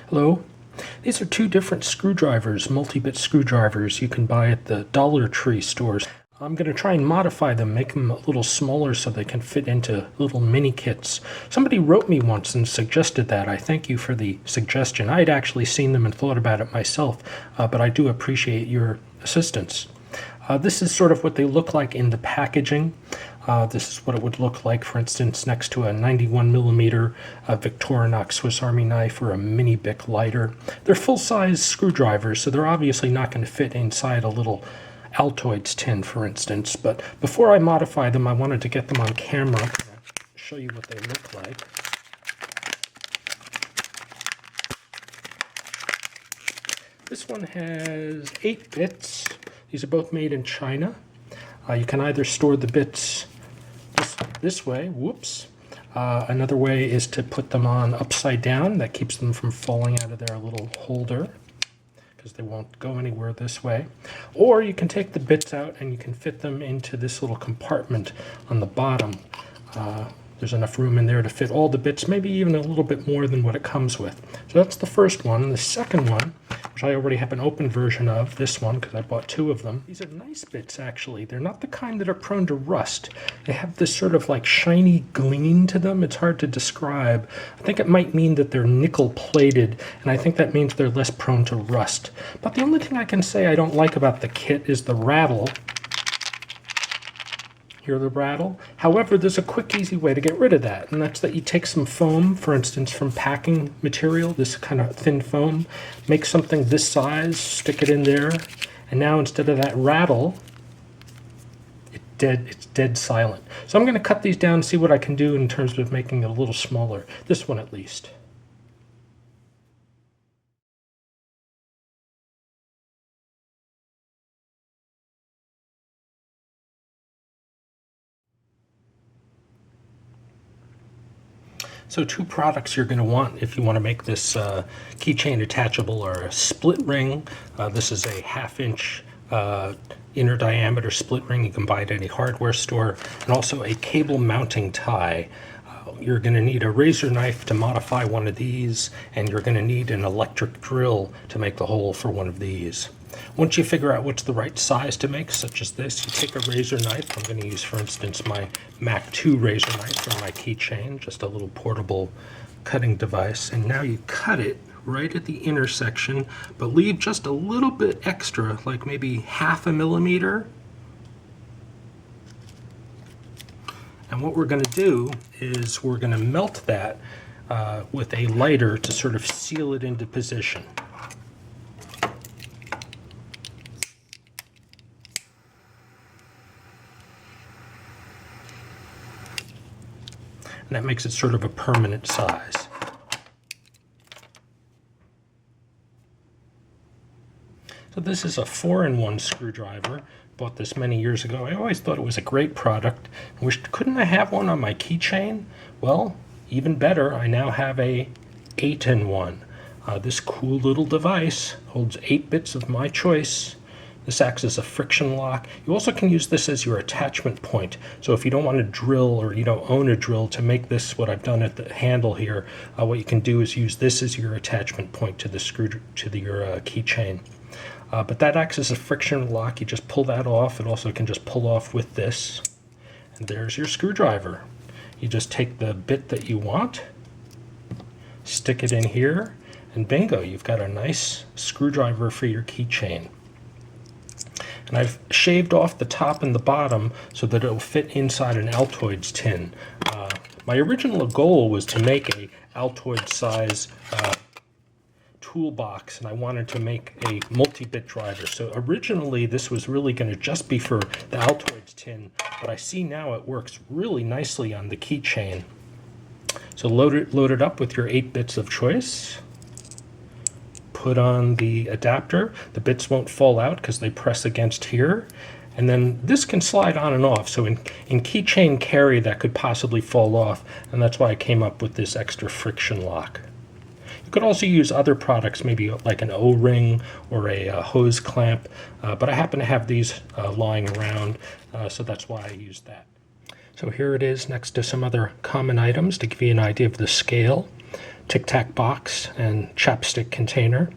Hello. These are two different screwdrivers, multi-bit screwdrivers you can buy at the Dollar Tree stores. I'm going to try and modify them, make them a little smaller so they can fit into little mini kits. Somebody wrote me once and suggested that. I thank you for the suggestion. I had actually seen them and thought about it myself, but I do appreciate your assistance. This is sort of what they look like in the packaging. This is what it would look like, for instance, next to a 91mm Victorinox Swiss Army knife or a mini Bic lighter. They're full-size screwdrivers, so they're obviously not going to fit inside a little Altoids tin, for instance. But before I modify them, I wanted to get them on camera and show you what they look like. This one has 8 bits. These are both made in China. You can either store the bits this way, whoops. Another way is to put them on upside down. That keeps them from falling out of their little holder because they won't go anywhere this way. Or you can take the bits out and you can fit them into this little compartment on the bottom. There's enough room in there to fit all the bits, maybe even a little bit more than what it comes with. So that's the first one. The second one, which I already have an open version of, this one, because I bought 2 of them. These are nice bits, actually. They're not the kind that are prone to rust. They have this sort of like shiny gleam to them. It's hard to describe. I think it might mean that they're nickel plated, and I think that means they're less prone to rust. But the only thing I can say I don't like about the kit is the rattle. Hear the rattle? However, there's a quick, easy way to get rid of that, and that's that you take some foam, for instance, from packing material, this kind of thin foam, make something this size, stick it in there, and now instead of that rattle, it's dead silent. So I'm going to cut these down and see what I can do in terms of making it a little smaller. This one at least. So 2 products you're going to want if you want to make this keychain detachable are a split ring. This is a 1/2-inch inner diameter split ring. You can buy it at any hardware store. And also a cable mounting tie. You're going to need a razor knife to modify one of these, and you're going to need an electric drill to make the hole for one of these. Once you figure out what's the right size to make, such as this, you take a razor knife. I'm going to use, for instance, my Mac 2 razor knife from my keychain, just a little portable cutting device. And now you cut it right at the intersection, but leave just a little bit extra, like maybe 1/2 millimeter. And what we're going to do is we're going to melt that with a lighter to sort of seal it into position. And that makes it sort of a permanent size. So this is a 4-in-1 screwdriver. Bought this many years ago. I always thought it was a great product. Couldn't I have one on my keychain? Well, even better, I now have a 8-in-1. This cool little device holds 8 bits of my choice. This acts as a friction lock. You also can use this as your attachment point. So if you don't want to drill or you don't own a drill to make this, what I've done at the handle here, what you can do is use this as your attachment point to the your keychain. But that acts as a friction lock. You just pull that off. It also can just pull off with this. And there's your screwdriver. You just take the bit that you want, stick it in here, and bingo, you've got a nice screwdriver for your keychain. And I've shaved off the top and the bottom so that it'll fit inside an Altoids tin. My original goal was to make a Altoids size toolbox, and I wanted to make a multi-bit driver. So originally this was really going to just be for the Altoids tin, but I see now it works really nicely on the keychain. So load it up with your 8 bits of choice. Put on the adapter. The bits won't fall out because they press against here. And then this can slide on and off. So in keychain carry, that could possibly fall off. And that's why I came up with this extra friction lock. You could also use other products, maybe like an O-ring or a hose clamp. But I happen to have these lying around, so that's why I used that. So here it is next to some other common items to give you an idea of the scale. Tic Tac box and chapstick container.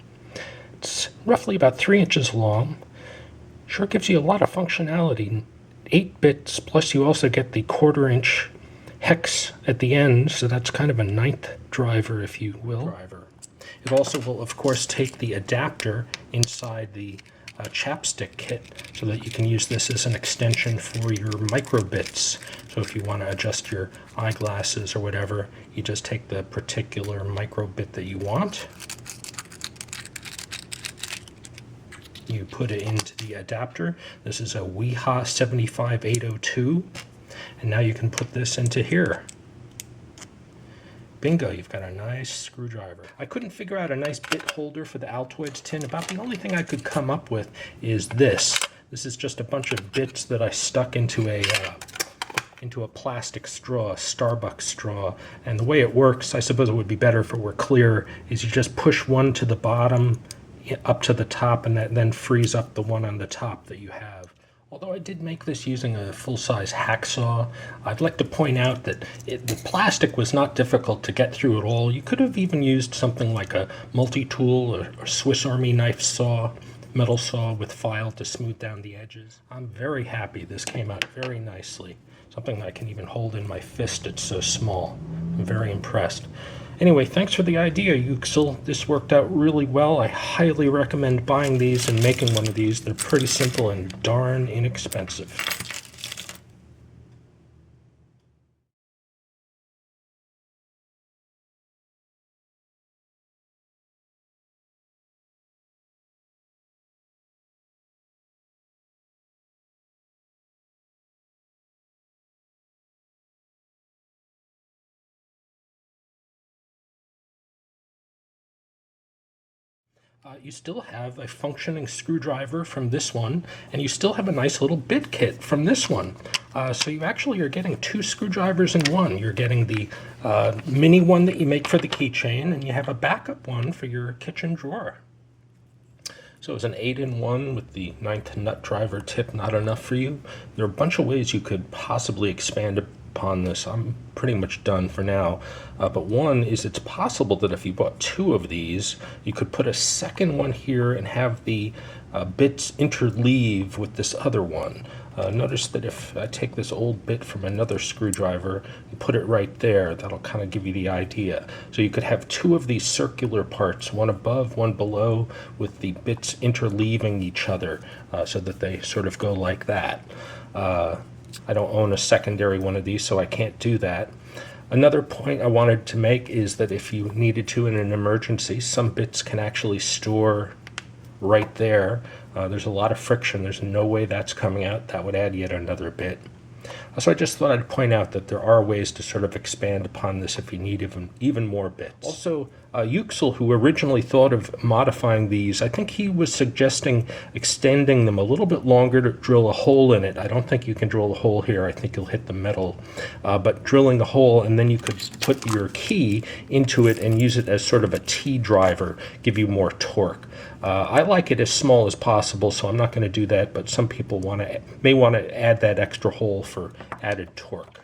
It's roughly about 3 inches long. Sure gives you a lot of functionality. 8 bits, plus you also get the 1/4-inch hex at the end, so that's kind of a 9th driver, if you will. It also will, of course, take the adapter inside the chapstick kit so that you can use this as an extension for your micro bits. So if you want to adjust your eyeglasses or whatever, you just take the particular micro bit that you want. You put it into the adapter. This is a WIHA 75802, and now you can put this into here. Bingo, you've got a nice screwdriver. I couldn't figure out a nice bit holder for the Altoids tin. About the only thing I could come up with is this. This is just a bunch of bits that I stuck into a plastic straw, a Starbucks straw. And the way it works, I suppose it would be better if it were clear, is you just push one to the bottom, up to the top, and that then frees up the one on the top that you have. Although I did make this using a full-size hacksaw, I'd like to point out that the plastic was not difficult to get through at all. You could have even used something like a multi-tool or Swiss Army knife saw, metal saw with file to smooth down the edges. I'm very happy this came out very nicely. Something I can even hold in my fist, it's so small. I'm very impressed. Anyway, thanks for the idea, YUKSEL. This worked out really well. I highly recommend buying these and making one of these. They're pretty simple and darn inexpensive. You still have a functioning screwdriver from this one, and you still have a nice little bit kit from this one. So you actually are getting 2 screwdrivers in one. You're getting the mini one that you make for the keychain, and you have a backup one for your kitchen drawer. So it's an 8-in-1 with the 9th nut driver tip not enough for you. There are a bunch of ways you could possibly expand upon this. I'm pretty much done for now. But one is it's possible that if you bought 2 of these, you could put a second one here and have the bits interleave with this other one. Notice that if I take this old bit from another screwdriver and put it right there, that'll kind of give you the idea. So you could have 2 of these circular parts, one above, one below, with the bits interleaving each other so that they sort of go like that. I don't own a secondary one of these, so I can't do that. Another point I wanted to make is that if you needed to in an emergency, some bits can actually store right there. There's a lot of friction. There's no way that's coming out. That would add yet another bit. So I just thought I'd point out that there are ways to sort of expand upon this if you need even more bits. Also, YUKSEL, who originally thought of modifying these, I think he was suggesting extending them a little bit longer to drill a hole in it. I don't think you can drill a hole here. I think you'll hit the metal. But drilling a hole, and then you could put your key into it and use it as sort of a T driver, give you more torque. I like it as small as possible, so I'm not going to do that, but some people may want to add that extra hole for added torque.